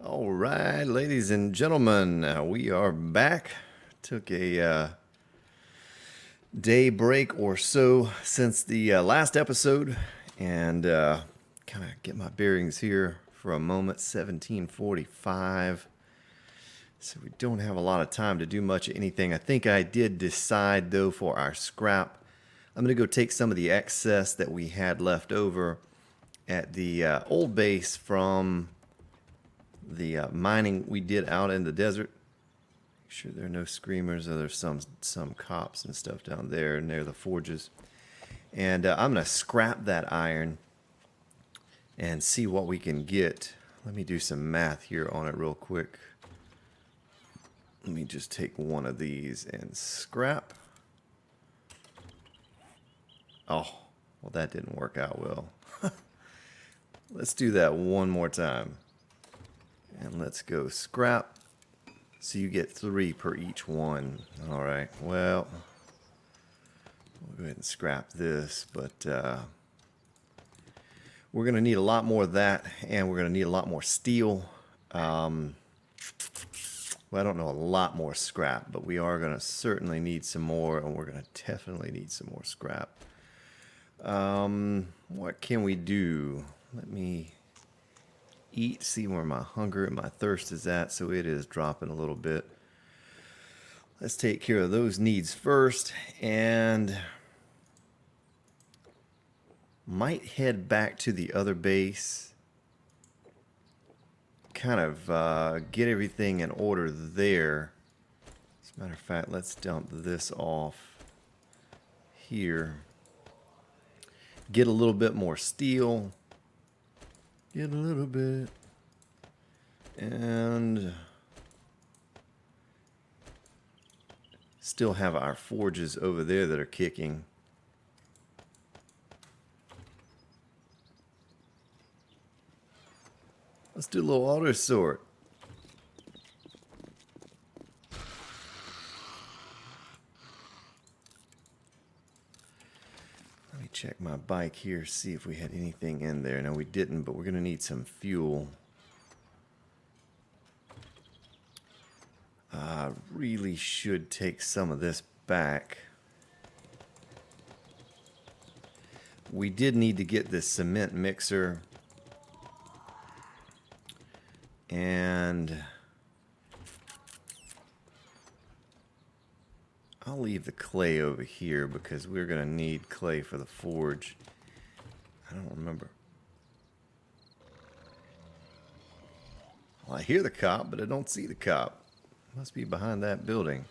All right, ladies and gentlemen, we are back. Took a day break or so since the last episode, and kind of get my bearings here for a moment. 17:45, so we don't have a lot of time to do much of anything. I think I did decide though for our scrap, I'm gonna go take some of the excess that we had left over at the old base from the mining we did out in the desert. Make sure there are no screamers, or there's some cops and stuff down there near the forges. And I'm gonna scrap that iron and see what we can get. Let me do some math here on it real quick. Let me just take one of these and scrap. Oh, well, that didn't work out well. Let's do that one more time. And let's go scrap. So you get 3 per each one. All right, well, we'll go ahead and scrap this, but we're going to need a lot more of that, and we're going to need a lot more steel. Well, I don't know a lot more scrap, but we are going to certainly need some more, and we're going to definitely need some more scrap. What can we do? Let me eat, see where my hunger and my thirst is at. So it is dropping a little bit. Let's take care of those needs first, and might head back to the other base, kind of get everything in order there. As a matter of fact, let's dump this off here, get a little bit more steel, get a little bit, and still have our forges over there that are kicking. Let's do a little auto sort. Let me check my bike here, see if we had anything in there. No, we didn't, but we're going to need some fuel. I really should take some of this back. We did need to get this cement mixer. And I'll leave the clay over here because we're going to need clay for the forge. I don't remember. Well, I hear the cop, but I don't see the cop. Must be behind that building.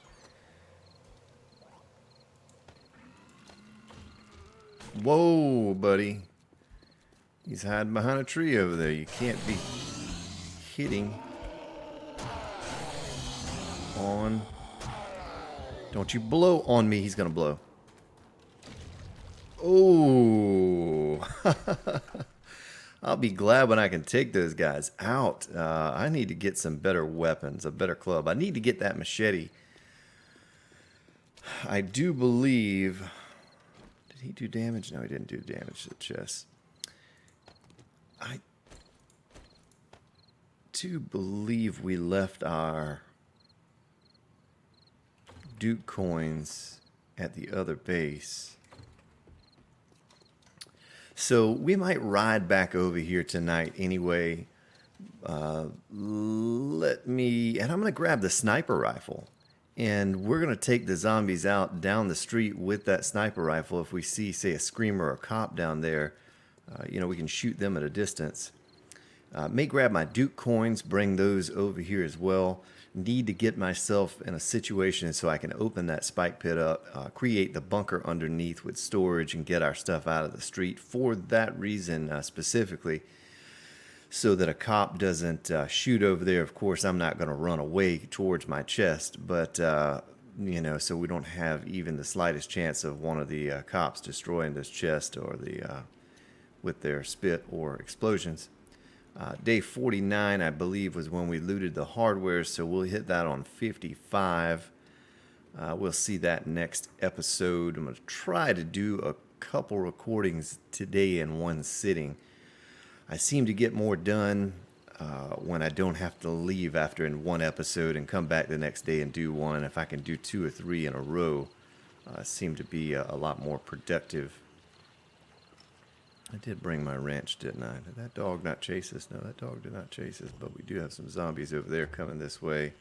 Whoa, buddy. He's hiding behind a tree over there. You can't be hitting on. Don't you blow on me. He's gonna blow. Oh. I'll be glad when I can take those guys out. I need to get some better weapons, a better club. I need to get that machete. I do believe. Did he do damage? No, he didn't do damage to the chest. I do believe we left our Duke coins at the other base. So we might ride back over here tonight anyway. Let me, and I'm going to grab the sniper rifle. And we're going to take the zombies out down the street with that sniper rifle. If we see, say, a screamer or a cop down there, we can shoot them at a distance. May grab my Duke coins, bring those over here as well. Need to get myself in a situation so I can open that spike pit up, create the bunker underneath with storage, and get our stuff out of the street for that reason specifically, so that a cop doesn't shoot over there. Of course, I'm not going to run away towards my chest, but so we don't have even the slightest chance of one of the cops destroying this chest or with their spit or explosions. Day 49, I believe, was when we looted the hardware, so we'll hit that on 55. We'll see that next episode. I'm going to try to do a couple recordings today in one sitting. I seem to get more done when I don't have to leave after in one episode and come back the next day and do one. If I can do 2 or 3 in a row, seem to be a lot more productive. I did bring my wrench, didn't I? Did that dog not chase us? No, that dog did not chase us, but we do have some zombies over there coming this way.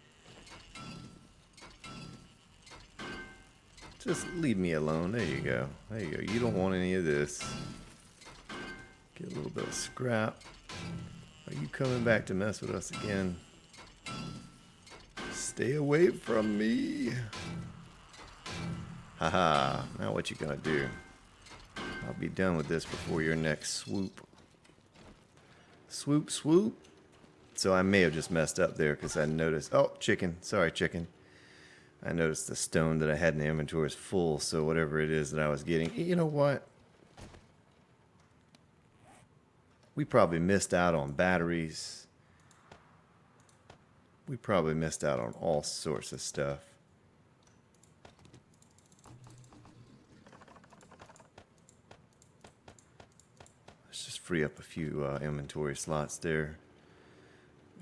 Just leave me alone. There you go. There you go. You don't want any of this. Get a little bit of scrap. Are you coming back to mess with us again? Stay away from me. Haha. Now what you gonna do? I'll be done with this before your next swoop. Swoop, swoop. So I may have just messed up there because I noticed... Oh, chicken. Sorry, chicken. I noticed the stone that I had in the inventory is full, so whatever it is that I was getting... You know what? We probably missed out on batteries. We probably missed out on all sorts of stuff. Let's just free up a few inventory slots there.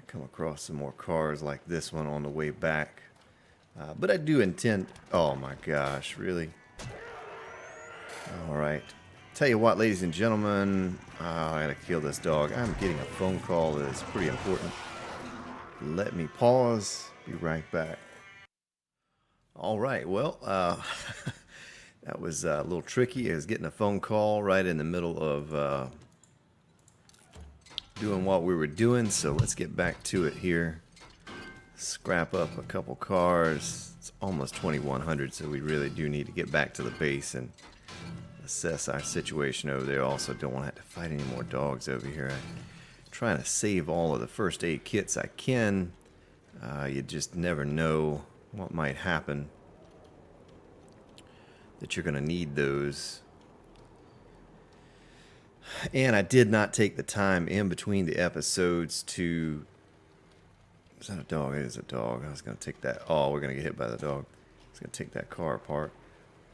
Come across some more cars like this one on the way back. But I do intend... Oh my gosh, really? Alright. Tell you what, ladies and gentlemen, I gotta kill this dog. I'm getting a phone call that is pretty important. Let me pause. Be right back. Alright, well, that was a little tricky. I was getting a phone call right in the middle of doing what we were doing, so let's get back to it here. Scrap up a couple cars. It's almost 2100, so we really do need to get back to the base and assess our situation over there. Also, don't want to have to fight any more dogs over here. I'm trying to save all of the first aid kits I can. You just never know what might happen, that you're going to need those. And I did not take the time in between the episodes to... Is that a dog? It is a dog. I was going to take that... Oh, we're going to get hit by the dog. I was going to take that car apart.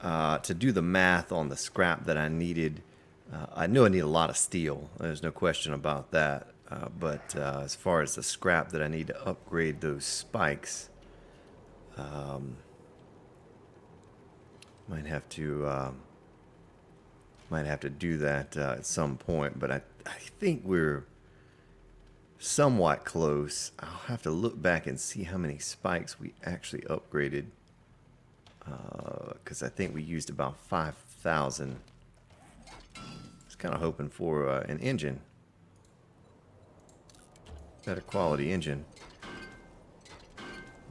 To do the math on the scrap that I needed. I knew I need a lot of steel. There's no question about that. But as far as the scrap that I need to upgrade those spikes, might have to do that at some point. But I think we're somewhat close. I'll have to look back and see how many spikes we actually upgraded. Because I think we used about 5,000. I was kind of hoping for an engine. Better quality engine.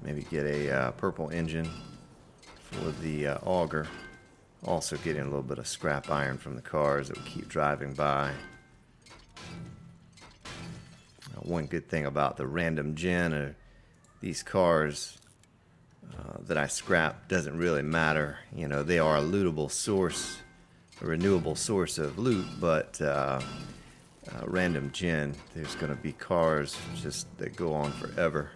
Maybe get a purple engine for the auger. Also getting a little bit of scrap iron from the cars that we keep driving by. One good thing about the random gen of these cars that I scrap doesn't really matter. You know, they are a lootable source, a renewable source of loot, but random gen, there's going to be cars just that go on forever.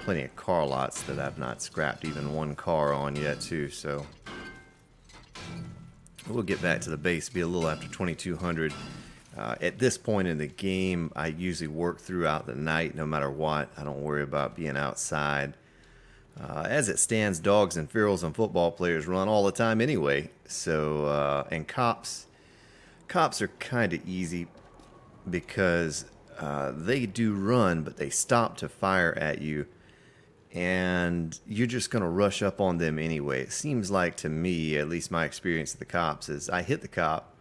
Plenty of car lots that I've not scrapped even one car on yet too, so we'll get back to the base. Be a little after 2200. At this point in the game, I usually work throughout the night no matter what. I don't worry about being outside. As it stands, dogs and ferals and football players run all the time anyway. So, and cops are kind of easy because they do run, but they stop to fire at you. And you're just going to rush up on them anyway. It seems like to me, at least my experience with the cops, is I hit the cop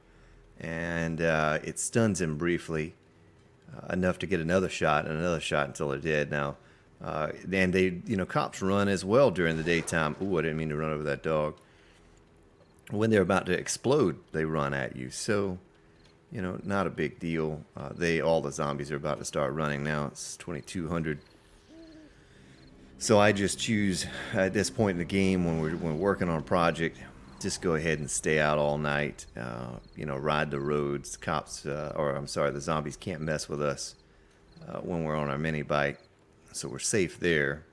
and it stuns him briefly, enough to get another shot and another shot until they're dead. Now, and they, cops run as well during the daytime. Ooh, I didn't mean to run over that dog. When they're about to explode, they run at you. So, not a big deal. All the zombies are about to start running now. It's 2200. So I just choose at this point in the game when we're working on a project, just go ahead and stay out all night. Ride the roads. The zombies can't mess with us when we're on our mini bike. So we're safe there.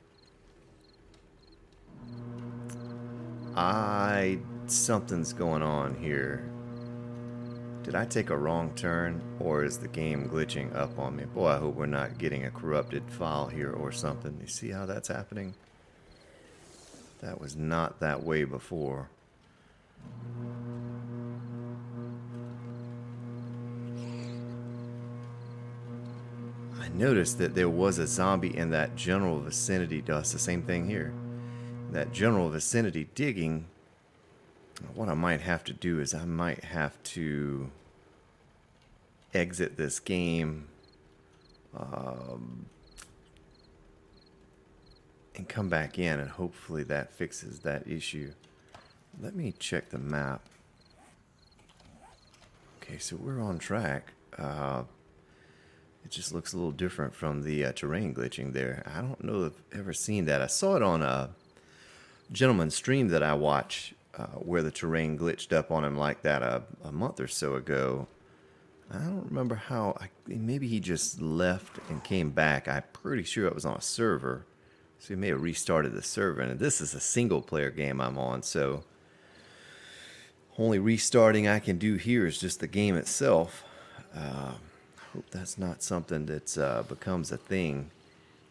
Something's going on here. Did I take a wrong turn, or is the game glitching up on me? Boy, I hope we're not getting a corrupted file here or something. You see how that's happening? That was not that way before. I noticed that there was a zombie in that general vicinity. Does the same thing here. That general vicinity digging. What I might have to do is I might have to exit this game and come back in, and hopefully that fixes that issue. Let me check the map. Okay, so we're on track. It just looks a little different from the terrain glitching there. I don't know if I've ever seen that. I saw it on a gentleman's stream that I watch where the terrain glitched up on him like that a month or so ago. I don't remember how. Maybe he just left and came back. I'm pretty sure it was on a server. So he may have restarted the server. And this is a single player game I'm on, so only restarting I can do here is just the game itself. I hope that's not something that becomes a thing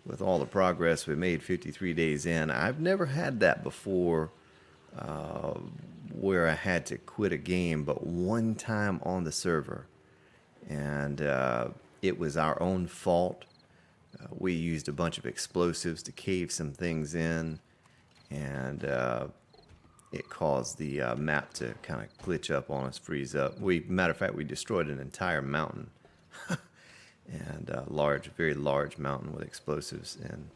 with all the progress we made 53 days in. I've never had that before where I had to quit a game, but one time on the server. And it was our own fault. We used a bunch of explosives to cave some things in, and it caused the map to kind of glitch up on us, freeze up. Matter of fact, we destroyed an entire mountain, and a very large mountain with explosives, and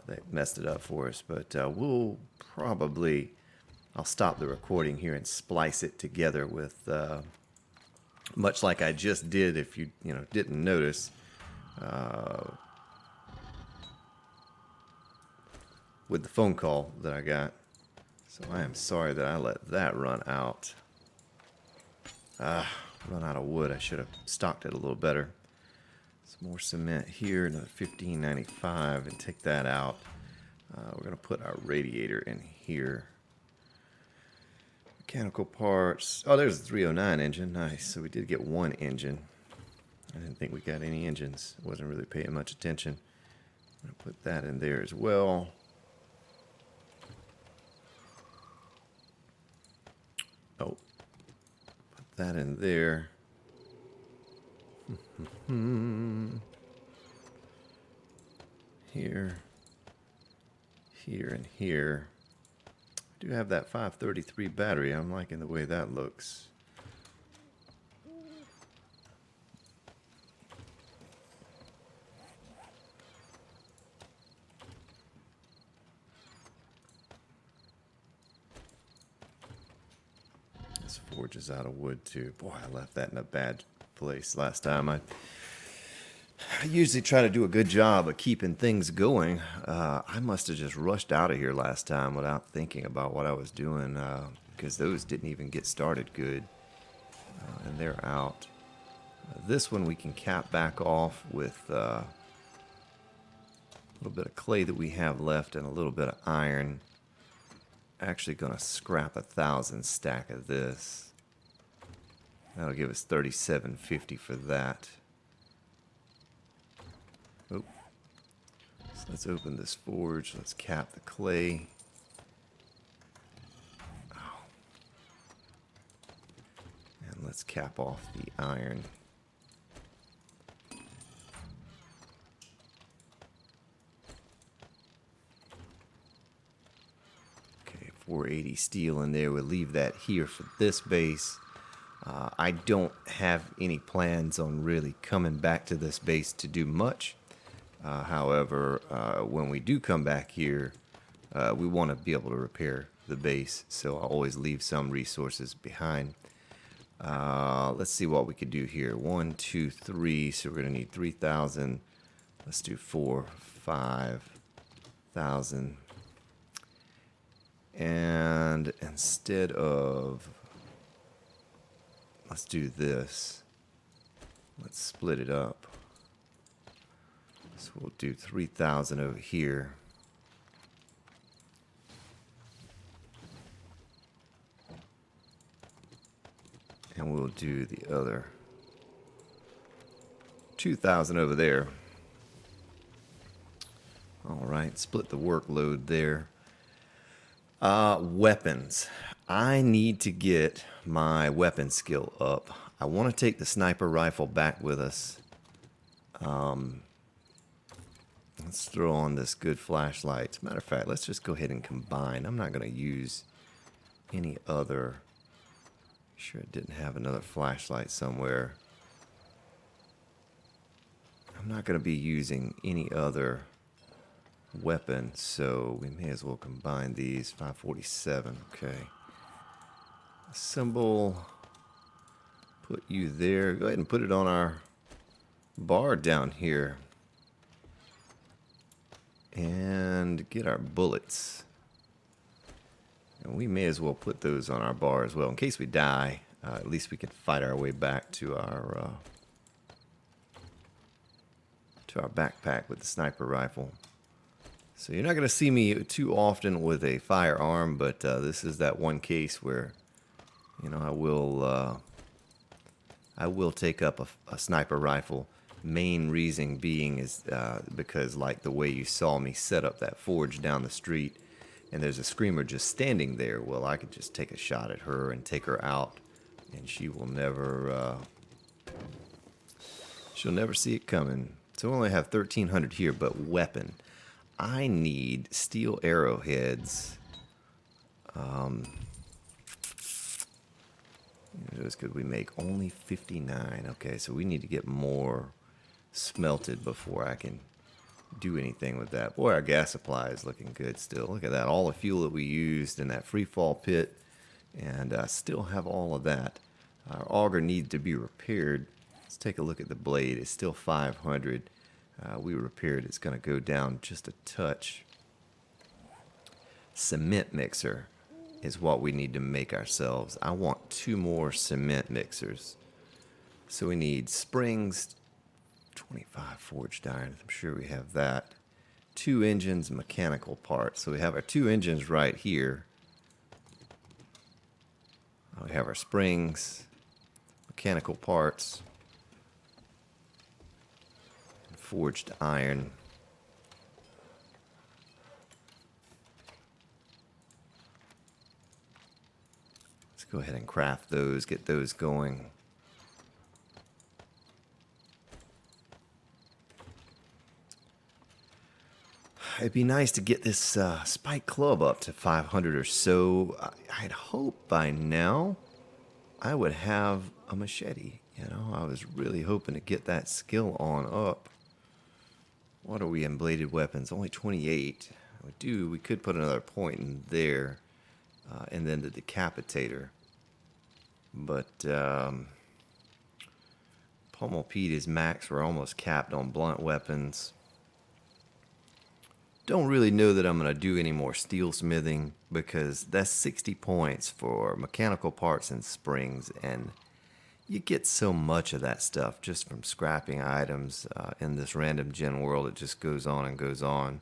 they messed it up for us. But I'll stop the recording here and splice it together with, much like I just did. If you didn't notice. With the phone call that I got. So I am sorry that I let that run out. Run out of wood. I should have stocked it a little better. Some more cement here, another $15.95, and take that out. We're going to put our radiator in here. Mechanical parts. Oh, there's the 309 engine. Nice. So we did get one engine. I didn't think we got any engines. Wasn't really paying much attention. I'm going to put that in there as well. Oh, put that in there. Here, here, and here. I do have that 533 battery. I'm liking the way that looks. This forge is out of wood too. Boy, I left that in a bad place last time. I usually try to do a good job of keeping things going. I must have just rushed out of here last time without thinking about what I was doing, because those didn't even get started good, and they're out. This one we can cap back off with a little bit of clay that we have left and a little bit of iron. Actually gonna scrap 1,000 stack of this. That'll give us $37.50 for that. Oh. So let's open this forge. Let's cap the clay. Oh. And let's cap off the iron. Okay, 480 steel in there. We'll leave that here for this base. I don't have any plans on really coming back to this base to do much. However, when we do come back here, we want to be able to repair the base, so I'll always leave some resources behind. Let's see what we could do here. 1, 2, 3, so we're going to need 3,000. Let's do 4, 5,000. And instead of... let's do this. Let's split it up. So we'll do 3,000 over here. And And we'll do the other 2,000 over there. All right, split the workload there. Weapons. I need to get my weapon skill up. I want to take the sniper rifle back with us. Let's throw on this good flashlight. As a matter of fact, let's just go ahead and combine. I'm not going to use any other. Sure, it didn't have another flashlight somewhere. I'm not going to be using any other weapon, so we may as well combine these. 547. Okay. Assemble. Put you there. Go ahead and put it on our bar down here. And get our bullets. And we may as well put those on our bar as well. In case we die, at least we can fight our way back to our backpack with the sniper rifle. So you're not going to see me too often with a firearm, but this is that one case where, you know, I will take up a sniper rifle. Main reason being is because, like the way you saw me set up that forge down the street, and there's a screamer just standing there. Well, I could just take a shot at her and take her out, and she will never, she'll never see it coming. So we only have 1,300 here, but weapon. I need steel arrowheads. Those could we make only 59? Okay, so we need to get more smelted before I can do anything with that. Boy, our gas supply is looking good still. Look at that, all the fuel that we used in that free fall pit, and I still have all of that. Our auger needs to be repaired. Let's take a look at the blade. It's still 500. We repaired. It's going to go down just a touch. Cement mixer is what we need to make ourselves. I want 2 more cement mixers. So we need springs, 25 forged iron. I'm sure we have that. 2 engines, mechanical parts. So we have our 2 engines right here. We have our springs, mechanical parts, forged iron. Let's go ahead and craft those, get those going. It'd be nice to get this spike club up to 500 or so. I'd hope by now I would have a machete. You know, I was really hoping to get that skill on up. What are we in bladed weapons? Only 28. We could put another point in there, and then the decapitator. But Pommel Pete is max. We're almost capped on blunt weapons. Don't really know that I'm going to do any more steel smithing because that's 60 points for mechanical parts and springs, and you get so much of that stuff just from scrapping items in this random gen world. It just goes on and goes on.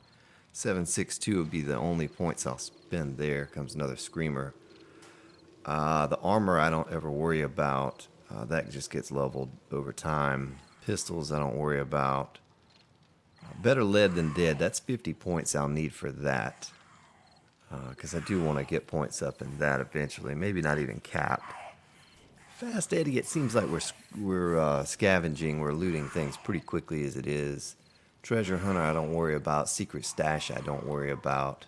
762 would be the only points I'll spend there. Comes another screamer. The armor I don't ever worry about. That just gets leveled over time. Pistols I don't worry about. Better lead than dead. That's 50 points I'll need for that. Because I do want to get points up in that eventually. Maybe not even cap. Fast Eddie, it seems like we're scavenging, we're looting things pretty quickly as it is. Treasure Hunter I don't worry about. Secret Stash I don't worry about.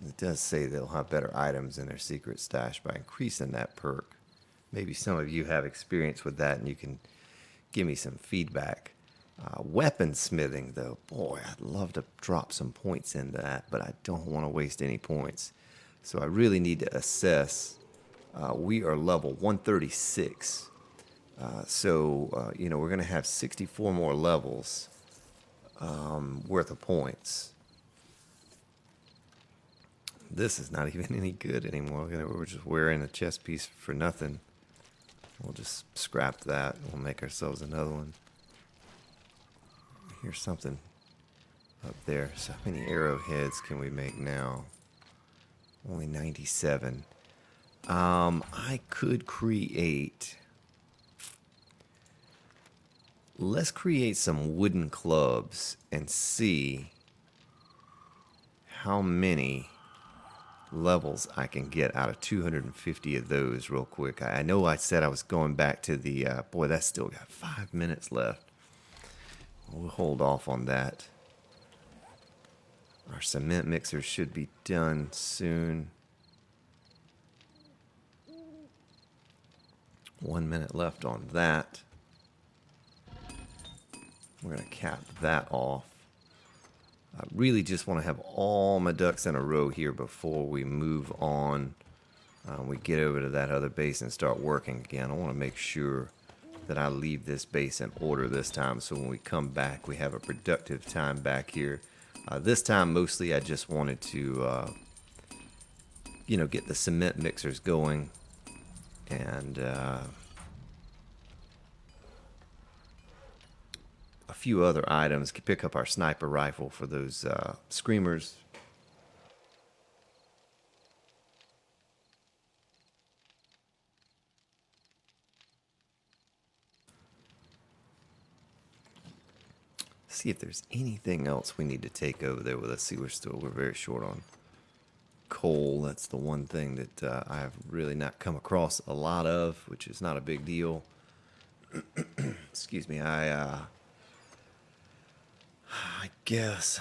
It does say they'll have better items in their Secret Stash by increasing that perk. Maybe some of you have experience with that and you can give me some feedback. Weaponsmithing, though, boy, I'd love to drop some points into that, but I don't want to waste any points. So I really need to assess. We are level 136. You know, we're going to have 64 more levels worth of points. This is not even any good anymore. We're just wearing a chest piece for nothing. We'll just scrap that. We'll make ourselves another one. Here's something up there. So how many arrowheads can we make now? Only 97. I could create. Let's create some wooden clubs and see how many levels I can get out of 250 of those real quick. I know I said I was going back to the, boy, that's still got 5 minutes left. We'll hold off on that. Our cement mixer should be done soon. 1 minute left on that. We're going to cap that off. I really just want to have all my ducks in a row here before we move on. We get over to that other base and start working again. I want to make sure that I leave this base in order this time, so when we come back we have a productive time back here. This time mostly I just wanted to get the cement mixers going, and a few other items. Could pick up our sniper rifle for those screamers. See if there's anything else we need to take over there with us. See, we're very short on coal. That's the one thing that I've really not come across a lot of, which is not a big deal. Excuse me. I guess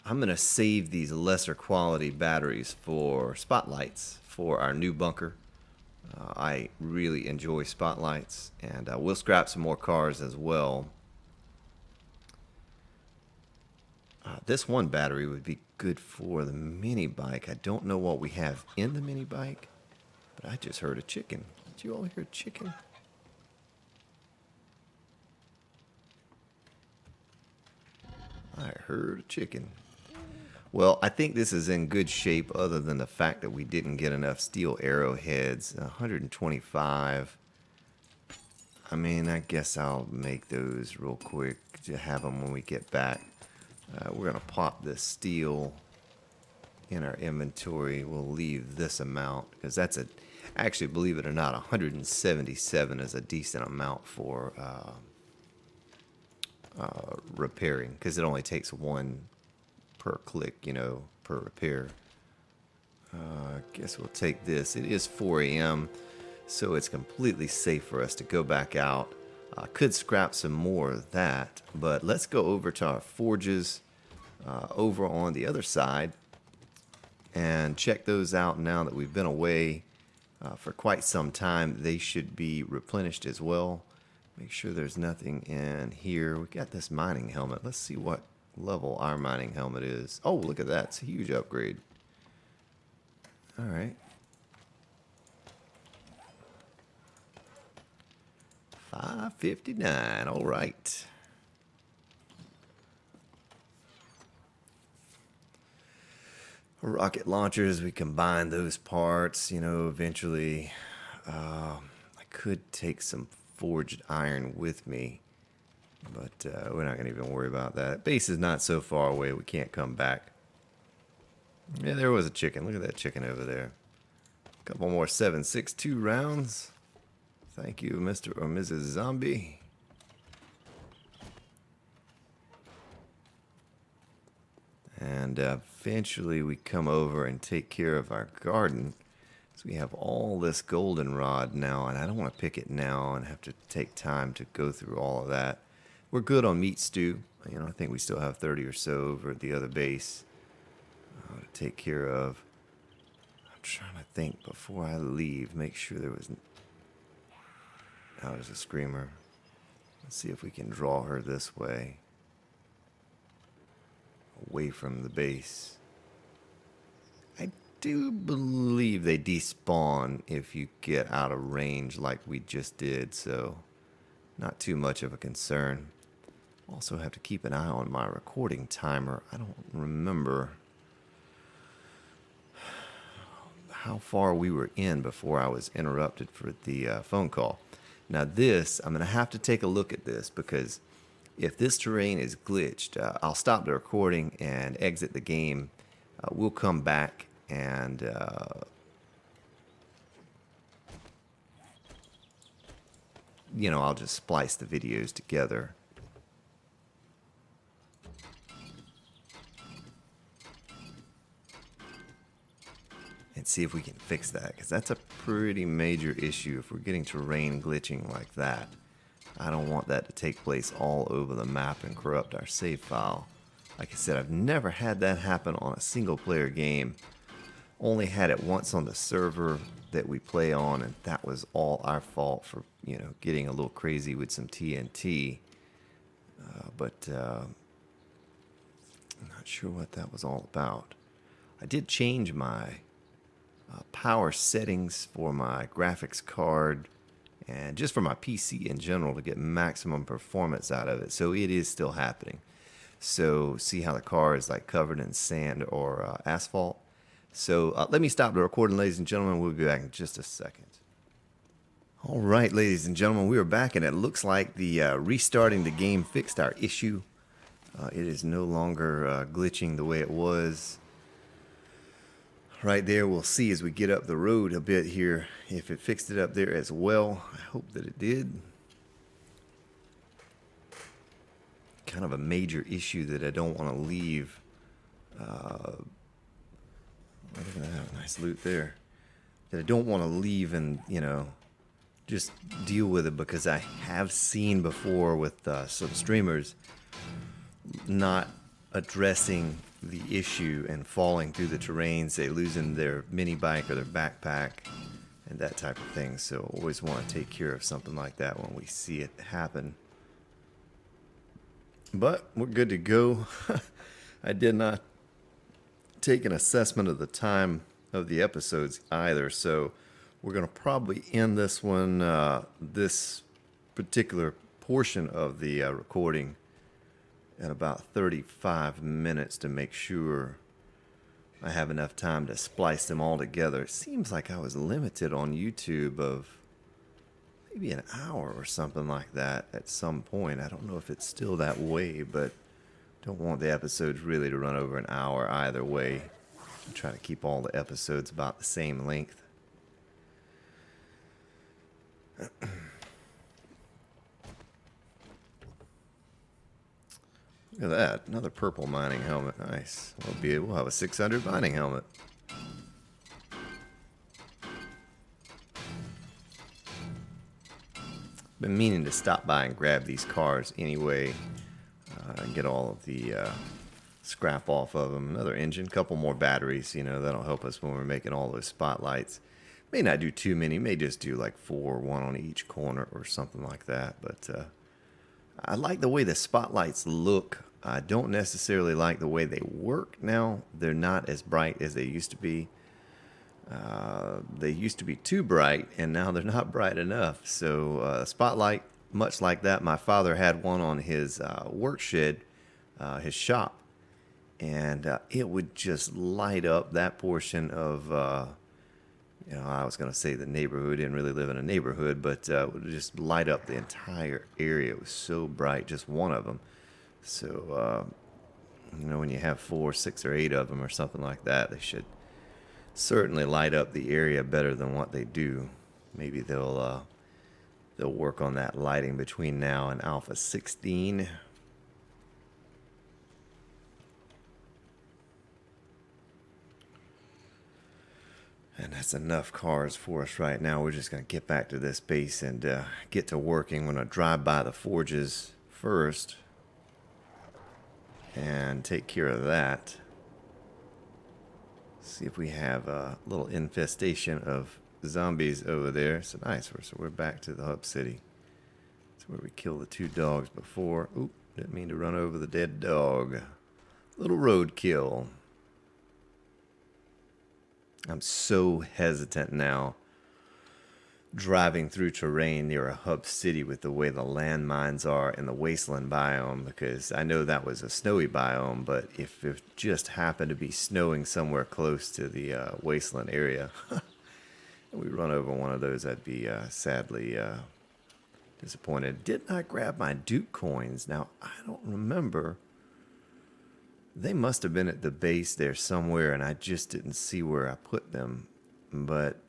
I'm gonna save these lesser quality batteries for spotlights for our new bunker. I really enjoy spotlights, and we'll scrap some more cars as well. This one battery would be good for the mini bike. I don't know what we have in the mini bike, but I just heard a chicken. Did you all hear a chicken? I heard a chicken. Well, I think this is in good shape, other than the fact that we didn't get enough steel arrowheads. 125. I mean, I guess I'll make those real quick to have them when we get back. We're going to pop this steel in our inventory. We'll leave this amount because that's actually, believe it or not, 177 is a decent amount for repairing, because it only takes one per click, per repair. I guess we'll take this. It is 4 a.m., so it's completely safe for us to go back out. Could scrap some more of that, but let's go over to our forges over on the other side and check those out now that we've been away for quite some time. They should be replenished as well. Make sure there's nothing in here. We got this mining helmet. Let's see what level our mining helmet is. Oh, look at that. It's a huge upgrade. All right. 559. All right. Rocket launchers, we combine those parts, eventually. I could take some forged iron with me, but we're not going to even worry about that. Base is not so far away, we can't come back. Yeah, there was a chicken. Look at that chicken over there. A couple more 7.62 rounds. Thank you, Mr. or Mrs. Zombie. And eventually we come over and take care of our garden. So we have all this goldenrod now, and I don't want to pick it now and have to take time to go through all of that. We're good on meat stew. I think we still have 30 or so over at the other base to take care of. I'm trying to think before I leave, make sure there was... Oh, there's a screamer. Let's see if we can draw her this way, away from the base. I do believe they despawn if you get out of range like we just did, so not too much of a concern. Also have to keep an eye on my recording timer. I don't remember how far we were in before I was interrupted for the phone call. Now this, I'm going to have to take a look at this, because if this terrain is glitched, I'll stop the recording and exit the game. We'll come back and I'll just splice the videos together. And see if we can fix that, because that's a pretty major issue if we're getting terrain glitching like that. I don't want that to take place all over the map and corrupt our save file. Like I said, I've never had that happen on a single player game. Only had it once on the server that we play on, and that was all our fault for, getting a little crazy with some TNT. But I'm not sure what that was all about. I did change my power settings for my graphics card and just for my PC in general to get maximum performance out of it. So it is still happening. So see how the car is like covered in sand or asphalt. So let me stop the recording, ladies and gentlemen. We'll be back in just a second. All right, ladies and gentlemen, we are back, and it looks like the restarting the game fixed our issue. It is no longer glitching the way it was. Right there, we'll see as we get up the road a bit here if it fixed it up there as well. I hope that it did. Kind of a major issue that I don't want to leave. Look at that, nice loot there. That I don't want to leave and, just deal with it, because I have seen before with some streamers not addressing the issue and falling through the terrain, say losing their mini bike or their backpack and that type of thing. So always want to take care of something like that when we see it happen. But we're good to go. I did not take an assessment of the time of the episodes either, so we're going to probably end this one, this particular portion of the recording, at about 35 minutes to make sure I have enough time to splice them all together. It seems like I was limited on YouTube of maybe an hour or something like that at some point. I don't know if it's still that way, but don't want the episodes really to run over an hour either way. I try to keep all the episodes about the same length. Look at that, another purple mining helmet. Nice. We'll have a 600 mining helmet. Been meaning to stop by and grab these cars anyway, and get all of the scrap off of them. Another engine, couple more batteries, that'll help us when we're making all those spotlights. May not do too many, may just do like 4, one on each corner or something like that. But I like the way the spotlights look. I don't necessarily like the way they work now. They're not as bright as they used to be. They used to be too bright, and now they're not bright enough. So spotlight, much like that, my father had one on his work shed, his shop, and it would just light up that portion of, I was going to say the neighborhood. Didn't really live in a neighborhood, but it would just light up the entire area. It was so bright, just one of them. So, when you have 4, 6, or 8 of them or something like that, they should certainly light up the area better than what they do. Maybe they'll work on that lighting between now and Alpha 16. And that's enough cars for us right now. We're just going to get back to this base and get to working. We're going to drive by the forges first and take care of that. See if we have a little infestation of zombies over there. So nice. So we're back to the hub city. That's where we killed the 2 dogs before. Oop, didn't mean to run over the dead dog. Little roadkill. I'm so hesitant now driving through terrain near a hub city with the way the landmines are in the wasteland biome, because I know that was a snowy biome, but if it just happened to be snowing somewhere close to the wasteland area, and we run over one of those, I'd be sadly disappointed. Did not grab my Duke coins. Now, I don't remember. They must have been at the base there somewhere, and I just didn't see where I put them. But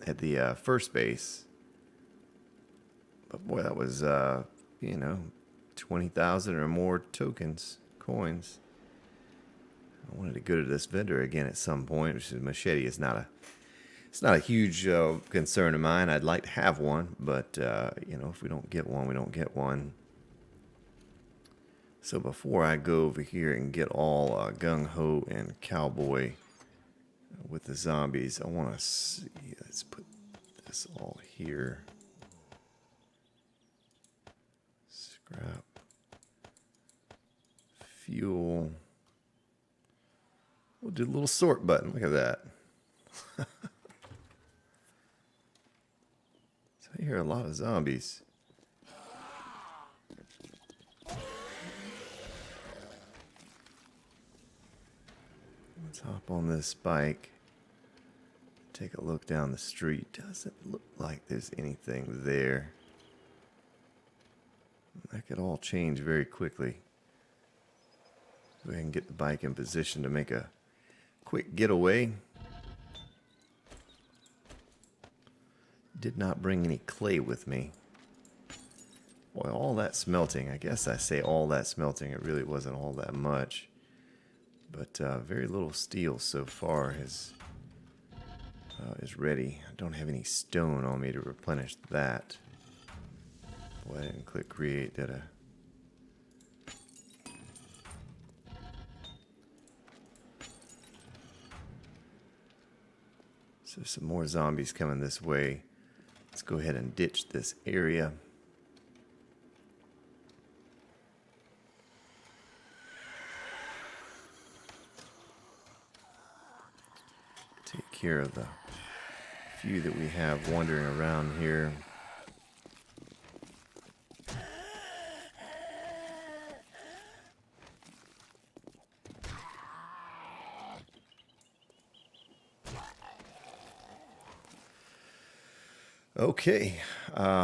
at the first base, But boy, that was, you know, 20,000 or more tokens, coins. I wanted to go to this vendor again at some point, which is machete is not a, it's not a huge concern of mine. I'd like to have one, but, you know, if we don't get one, we don't get one. So before I go over here and get all gung-ho and cowboy with the zombies, I want to see, let's put this all here. Scrap. Fuel. We'll do a little sort button. Look at that. So I hear a lot of zombies. Let's hop on this bike. Take a look down the street. Doesn't look like there's anything there. That could all change very quickly. Go ahead and get the bike in position to make a quick getaway. Did not bring any clay with me. Boy, all that smelting. I guess I say all that smelting. It really wasn't all that much. But very little steel so far is ready. I don't have any stone on me to replenish that. Boy, I didn't click create, did I? So some more zombies coming this way. Let's go ahead and ditch this area. Take care of the few that we have wandering around here. Okay,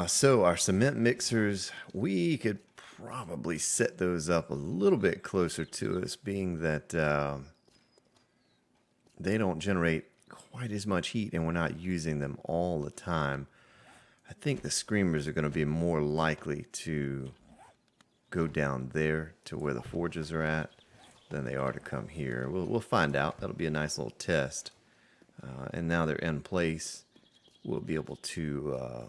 so our cement mixers, we could probably set those up a little bit closer to us, being that they don't generate quite as much heat and we're not using them all the time. I think the screamers are going to be more likely to go down there to where the forges are at than they are to come here. We'll find out. That'll be a nice little test. And now they're in place. We'll be able to,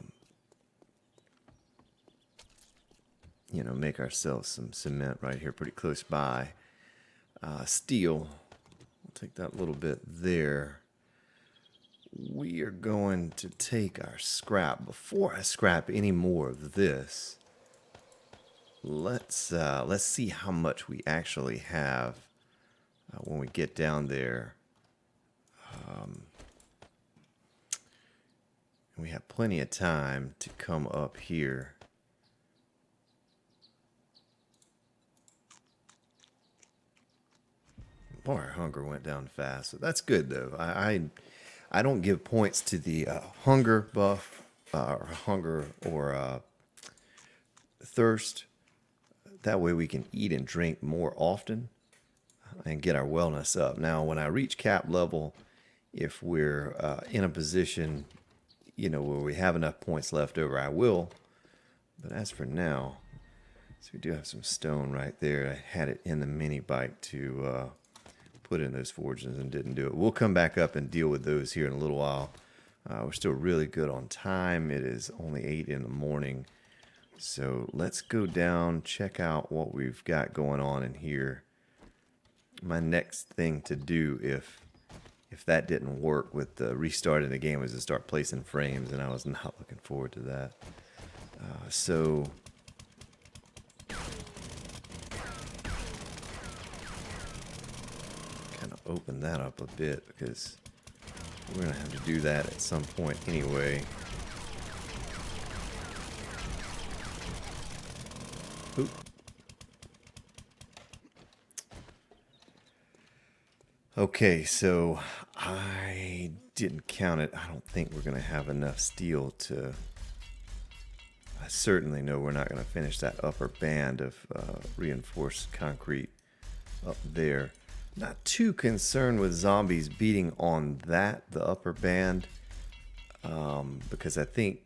you know, make ourselves some cement right here pretty close by. Steel, we'll take that little bit there. We are going to take our scrap. Before I scrap any more of this, let's see how much we actually have when we get down there. We have plenty of time to come up here. Boy, our hunger went down fast. So that's good, though. I don't give points to the hunger buff, or hunger or thirst. That way we can eat and drink more often and get our wellness up. Now, when I reach cap level, if we're in a position, you know, where we have enough points left over, I will. But as for now, so we do have some stone right there. I had it in the mini bike to put in those forges and didn't do it. We'll come back up and deal with those here in a little while. We're still really good on time. It is only 8 in the morning. So let's go down, check out what we've got going on in here. My next thing to do, if that didn't work with the restarting the game, was to start placing frames, and I was not looking forward to that. So kind of open that up a bit because we're going to have to do that at some point anyway. Oop. Okay, so I didn't count it. I don't think we're going to have enough steel to... I certainly know we're not going to finish that upper band of reinforced concrete up there. Not too concerned with zombies beating on that, the upper band, because I think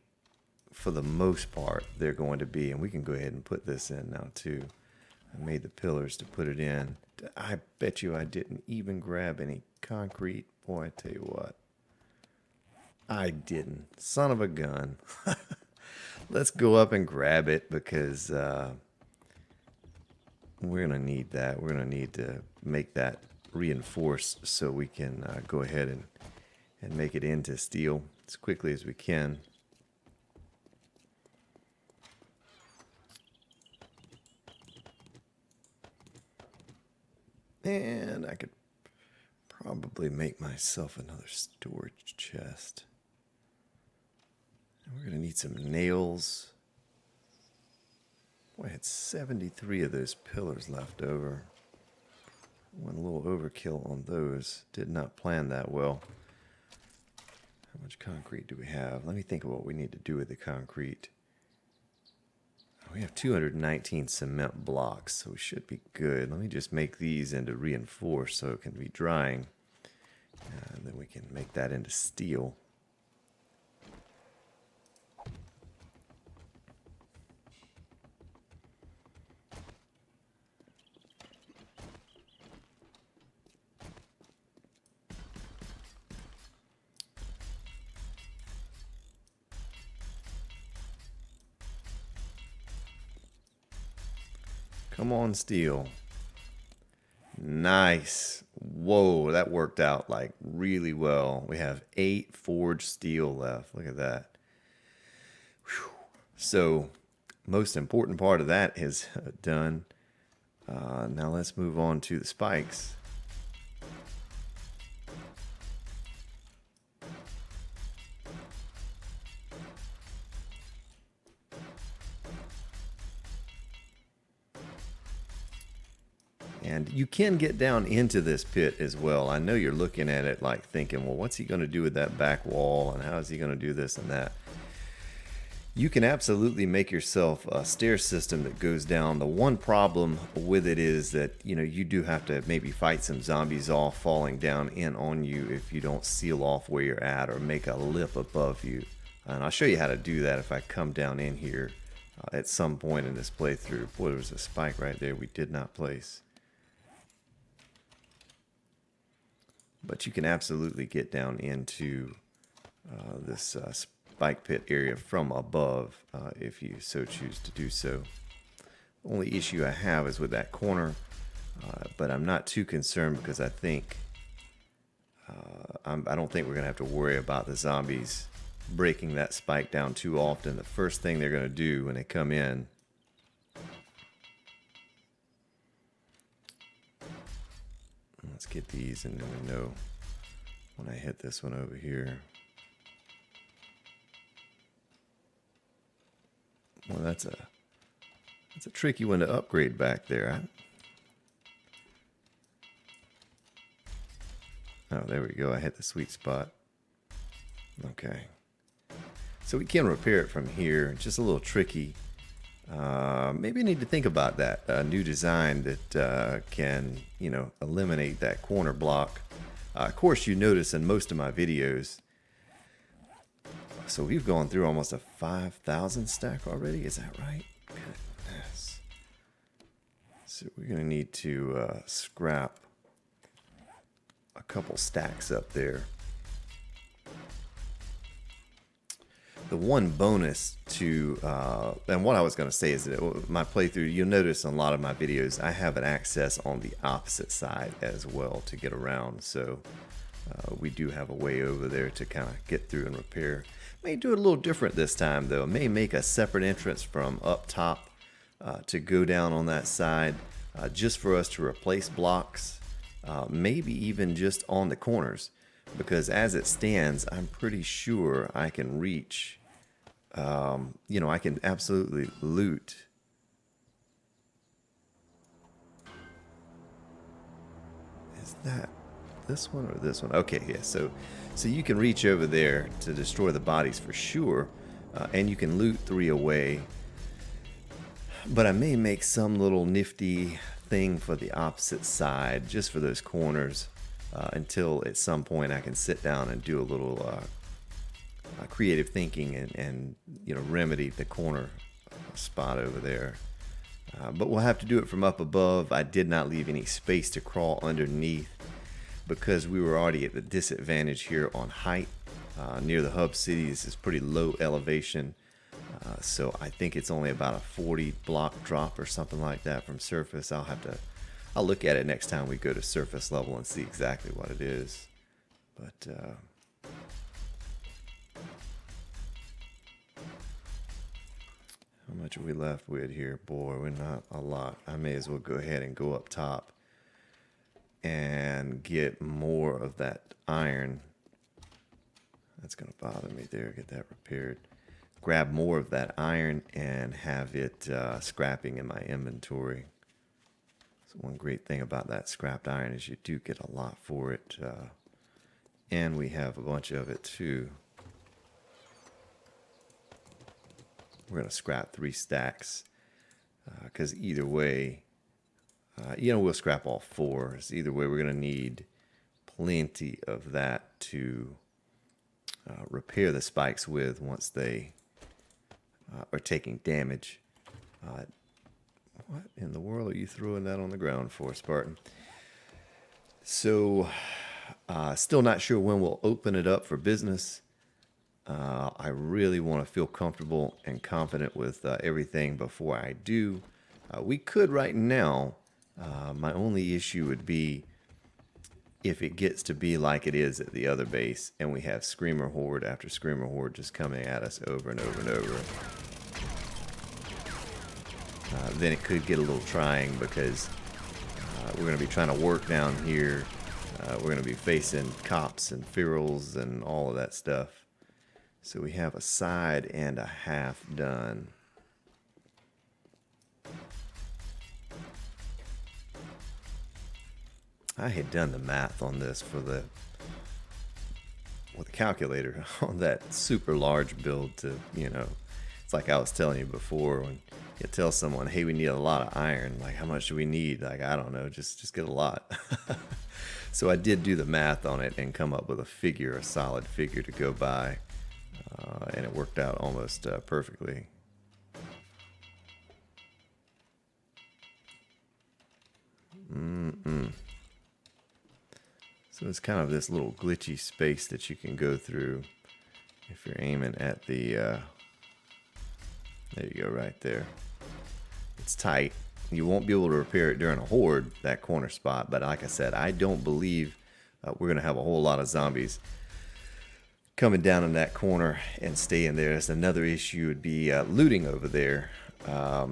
for the most part, they're going to be, and we can go ahead and put this in now too. I made the pillars to put it in. I bet you I didn't even grab any concrete. Boy, I tell you what. I didn't. Son of a gun. Let's go up and grab it because we're going to need that. We're going to need to make that reinforced so we can go ahead and make it into steel as quickly as we can. And I could probably make myself another storage chest. And we're going to need some nails. Boy, I had 73 of those pillars left over. Went a little overkill on those. Did not plan that well. How much concrete do we have? Let me think of what we need to do with the concrete. We have 219 cement blocks, so we should be good. Let me just make these into reinforced so it can be drying. And then we can make that into steel. Come on, steel. Nice. Whoa, that worked out like really well. We have 8 forged steel left. Look at that. Whew. So, most important part of that is done. Now let's move on to the spikes. And you can get down into this pit as well. I know you're looking at it like thinking, well, what's he going to do with that back wall? And how is he going to do this and that? You can absolutely make yourself a stair system that goes down. The one problem with it is that, you do have to maybe fight some zombies off falling down in on you if you don't seal off where you're at or make a lip above you. And I'll show you how to do that if I come down in here at some point in this playthrough. Boy, there was a spike right there we did not place. But you can absolutely get down into this spike pit area from above if you so choose to do so. The only issue I have is with that corner, but I'm not too concerned because I think I don't think we're going to have to worry about the zombies breaking that spike down too often. The first thing they're going to do when they come in let's get these and then we know when I hit this one over here. Well, that's a tricky one to upgrade back there. Oh, there we go. I hit the sweet spot. Okay. So we can repair it from here. Just a little tricky. Maybe I need to think about that. A new design that can, eliminate that corner block. Of course, you notice in most of my videos, so we've gone through almost a 5,000 stack already. Is that right? Goodness. So we're going to need to scrap a couple stacks up there. The one bonus to, and what I was going to say is that my playthrough, you'll notice in a lot of my videos, I have an access on the opposite side as well to get around. So we do have a way over there to kind of get through and repair. May do it a little different this time though. May make a separate entrance from up top to go down on that side just for us to replace blocks, maybe even just on the corners. Because as it stands, I'm pretty sure I can reach, I can absolutely loot. Is that this one or this one? Okay, yeah, so you can reach over there to destroy the bodies for sure, and you can loot 3 away. But I may make some little nifty thing for the opposite side, just for those corners. Until at some point I can sit down and do a little creative thinking and remedy the corner spot over there. But we'll have to do it from up above. I did not leave any space to crawl underneath because we were already at the disadvantage here on height. Near the hub city, this is pretty low elevation. So I think it's only about a 40 block drop or something like that from surface. I'll look at it next time we go to surface level and see exactly what it is. But how much are we left with here? Boy, we're not a lot. I may as well go ahead and go up top and get more of that iron. That's going to bother me there. Get that repaired. Grab more of that iron and have it scrapping in my inventory. So one great thing about that scrapped iron is you do get a lot for it. And we have a bunch of it too. We're going to scrap 3 stacks because either way, we'll scrap all 4. So either way, we're going to need plenty of that to repair the spikes with once they are taking damage. What in the world are you throwing that on the ground for, Spartan? So, still not sure when we'll open it up for business. I really want to feel comfortable and confident with everything before I do. We could right now. My only issue would be if it gets to be like it is at the other base and we have Screamer Horde after Screamer Horde just coming at us over and over and over. Then it could get a little trying because we're going to be trying to work down here. We're going to be facing cops and ferals and all of that stuff. So we have a side and a half done. I had done the math on this with a calculator on that super large build to, it's like I was telling you before when you tell someone, hey, we need a lot of iron. Like, how much do we need? Like, I don't know, just get a lot. So I did do the math on it and come up with a solid figure to go by. And it worked out almost perfectly. So it's kind of this little glitchy space that you can go through if you're aiming at the, there you go, right there. It's tight. You won't be able to repair it during a horde, that corner spot, but like I said, I don't believe we're going to have a whole lot of zombies coming down in that corner and staying there. That's another issue would be looting over there. Now,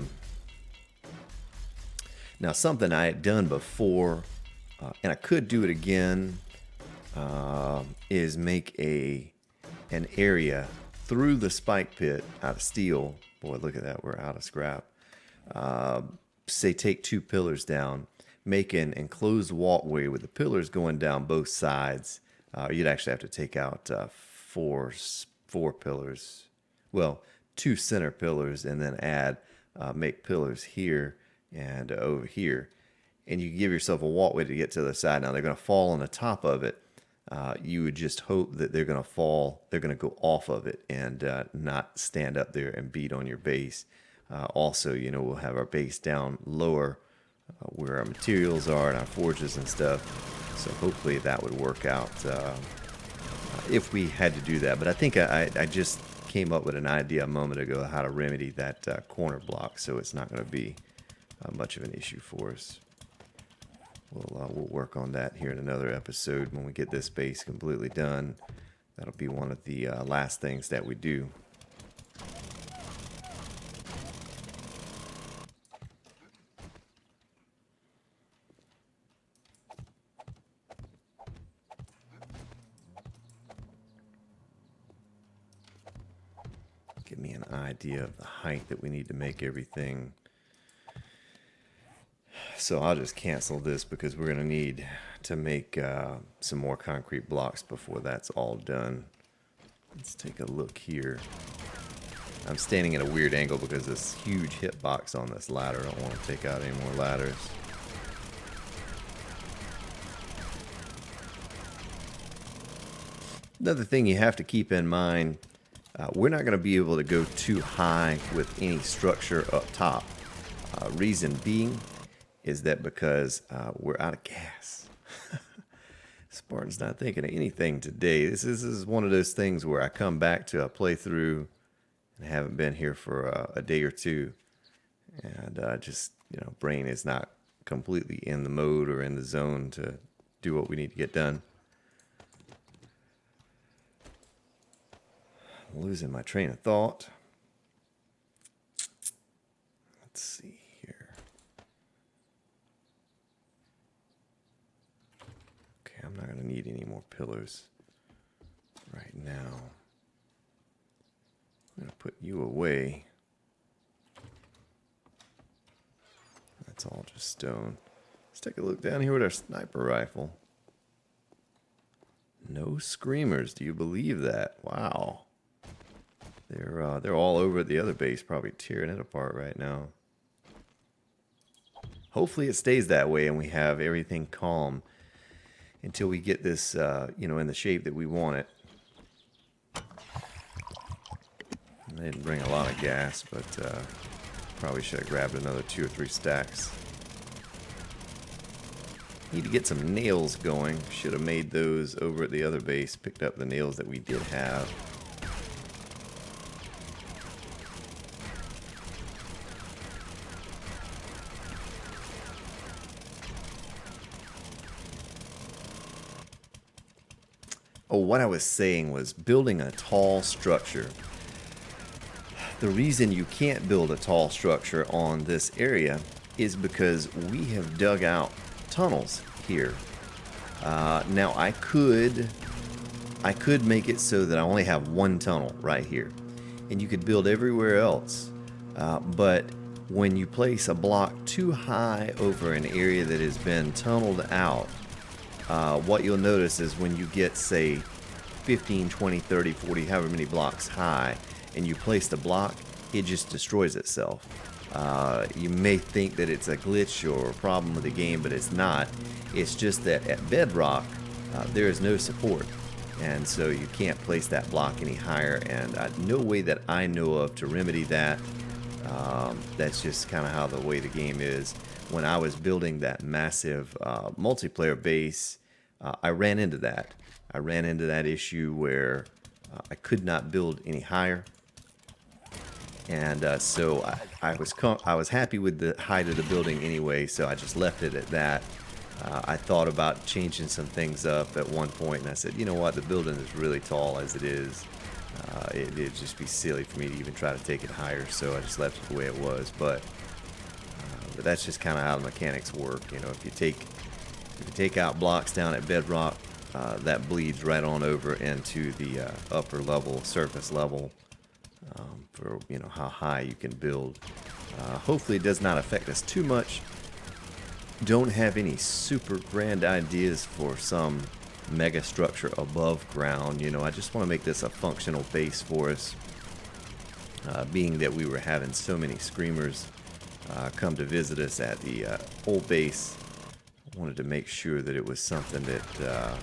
something I had done before, and I could do it again, is make an area through the spike pit out of steel. Boy, look at that, we're out of scrap. Say take 2 pillars down, make an enclosed walkway with the pillars going down both sides. You'd actually have to take out 4 pillars. Well, 2 center pillars and then make pillars here and over here. And you give yourself a walkway to get to the side. Now they're going to fall on the top of it. You would just hope that they're going to fall. They're going to go off of it and not stand up there and beat on your base. Also, we'll have our base down lower where our materials are and our forges and stuff. So hopefully that would work out if we had to do that. But I think I just came up with an idea a moment ago how to remedy that corner block, so it's not going to be much of an issue for us. We'll work on that here in another episode when we get this base completely done. That'll be one of the last things that we do. Give me an idea of the height that we need to make everything. So I'll just cancel this because we're going to need to make some more concrete blocks before that's all done. Let's take a look here. I'm standing at a weird angle because this huge hitbox on this ladder. I don't want to take out any more ladders. Another thing you have to keep in mind we're not going to be able to go too high with any structure up top. Reason being is that because we're out of gas. Spartan's not thinking of anything today. This is one of those things where I come back to a playthrough and haven't been here for a day or two, and just, brain is not completely in the mode or in the zone to do what we need to get done. Losing my train of thought. Let's see here. Okay, I'm not going to need any more pillars right now. I'm going to put you away. That's all just stone. Let's take a look down here with our sniper rifle. No screamers. Do you believe that? Wow. They're all over at the other base, probably tearing it apart right now. Hopefully it stays that way and we have everything calm until we get this, in the shape that we want it. I didn't bring a lot of gas, but probably should have grabbed another 2 or 3 stacks. Need to get some nails going. Should have made those over at the other base. Picked up the nails that we did have. Oh, what I was saying was building a tall structure. The reason you can't build a tall structure on this area is because we have dug out tunnels here. Now I could make it so that I only have one tunnel right here, and you could build everywhere else. But when you place a block too high over an area that has been tunneled out, what you'll notice is when you get, say, 15, 20, 30, 40, however many blocks high, and you place the block, it just destroys itself. You may think that it's a glitch or a problem with the game, but it's not. It's just that at bedrock, there is no support, and so you can't place that block any higher, and no way that I know of to remedy that. That's just kind of how the way the game is. When I was building that massive multiplayer base, I ran into that. I ran into that issue where I could not build any higher. And so I was happy with the height of the building anyway, so I just left it at that. I thought about changing some things up at one point, and I said, you know what, the building is really tall as it is. It'd just be silly for me to even try to take it higher, so I just left it the way it was. But that's just kind of how the mechanics work. If you take out blocks down at bedrock, that bleeds right on over into the upper level, surface level. For how high you can build. Hopefully it does not affect us too much. Don't have any super grand ideas for some mega structure above ground. I just want to make this a functional base for us. Being that we were having so many screamers come to visit us at the old base, I wanted to make sure that it was something that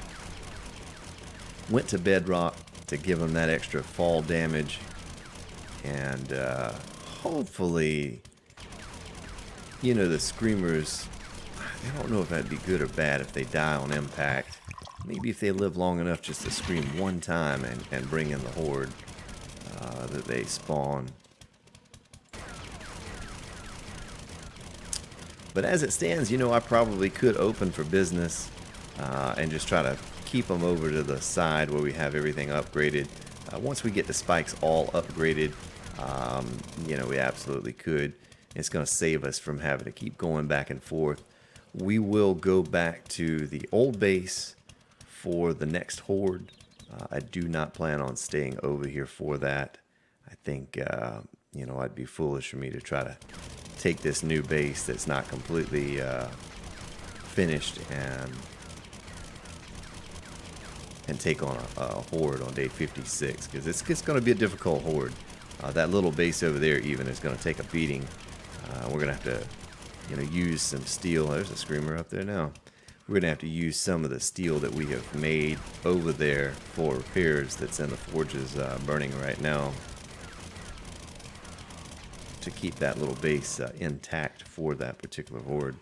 went to bedrock to give them that extra fall damage. And hopefully, the screamers, I don't know if that'd be good or bad if they die on impact. Maybe if they live long enough just to scream one time and bring in the horde that they spawn. But as it stands, I probably could open for business and just try to keep them over to the side where we have everything upgraded. Once we get the spikes all upgraded, we absolutely could. It's going to save us from having to keep going back and forth. We will go back to the old base for the next horde. I do not plan on staying over here for that. I think, it'd be foolish for me to try to take this new base that's not completely finished and take on a horde on day 56, because it's going to be a difficult horde. That little base over there even is going to take a beating. We're going to have to use some steel. There's a screamer up there now. We're going to have to use some of the steel that we have made over there for repairs that's in the forges burning right now to keep that little base intact for that particular horde.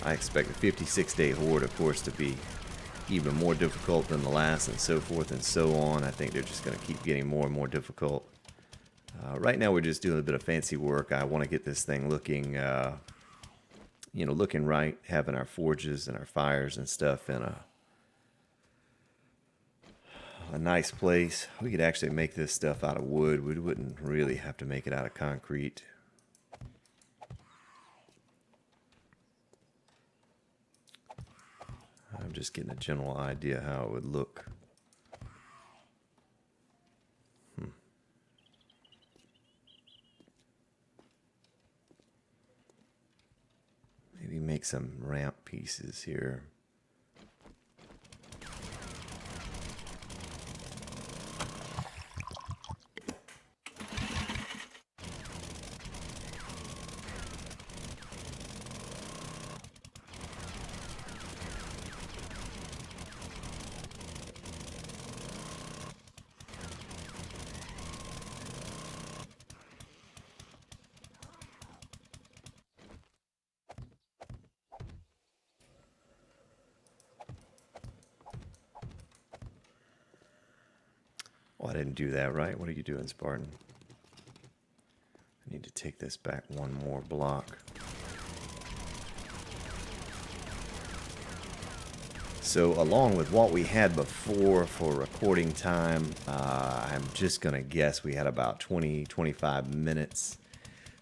I expect the 56-day horde, of course, to be even more difficult than the last, and so forth and so on. I think they're just going to keep getting more and more difficult. Right now we're just doing a bit of fancy work. I want to get this thing looking, looking right, having our forges and our fires and stuff in a nice place. We could actually make this stuff out of wood. We wouldn't really have to make it out of concrete. I'm just getting a general idea how it would look. Maybe make some ramp pieces here. Oh, I didn't do that right. What are you doing, Spartan? I need to take this back one more block. So along with what we had before for recording time, I'm just going to guess we had about 20-25 minutes.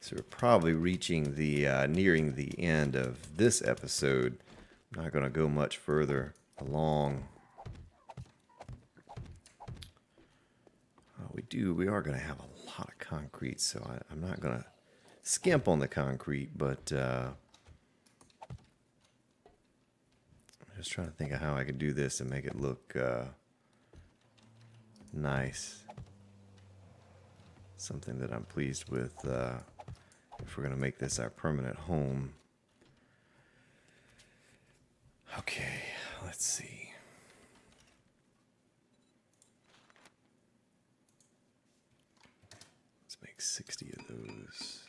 So we're probably reaching the nearing the end of this episode. I'm not going to go much further along. We are going to have a lot of concrete, so I'm not going to skimp on the concrete, but I'm just trying to think of how I can do this and make it look nice. Something that I'm pleased with if we're going to make this our permanent home. Okay, let's see. Make 60 of those.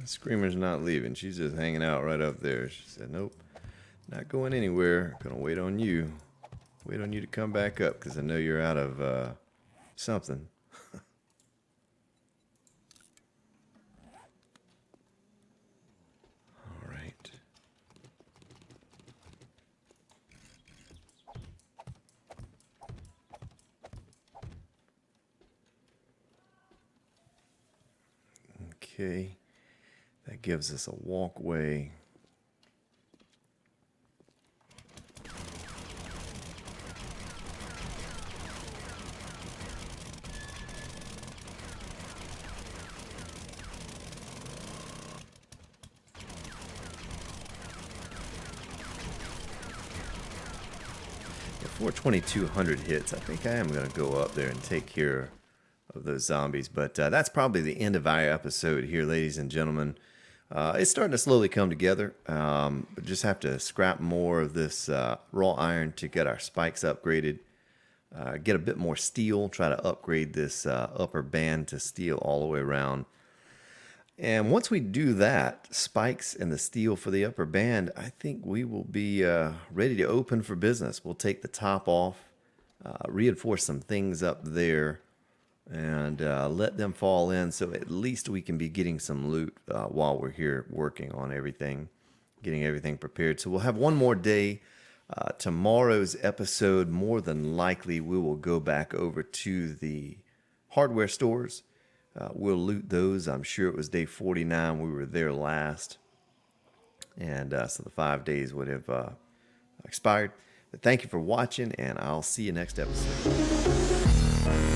The Screamer's not leaving. She's just hanging out right up there. She said, nope, not going anywhere. Gonna wait on you. Wait on you to come back up because I know you're out of something. Okay, that gives us a walkway. Before 2200 hits, I think I am going to go up there and take care of those zombies. But that's probably the end of our episode here, ladies and gentlemen. It's starting to slowly come together. But just have to scrap more of this raw iron to get our spikes upgraded. Get a bit more steel. Try to upgrade this upper band to steel all the way around. And once we do that, spikes and the steel for the upper band, I think we will be ready to open for business. We'll take the top off, reinforce some things up there, and let them fall in so at least we can be getting some loot while we're here working on everything, getting everything prepared. So we'll have one more day. Tomorrow's episode, more than likely, we will go back over to the hardware stores. We'll loot those. I'm sure it was day 49. We were there last. And so the 5 days would have expired. But thank you for watching, and I'll see you next episode.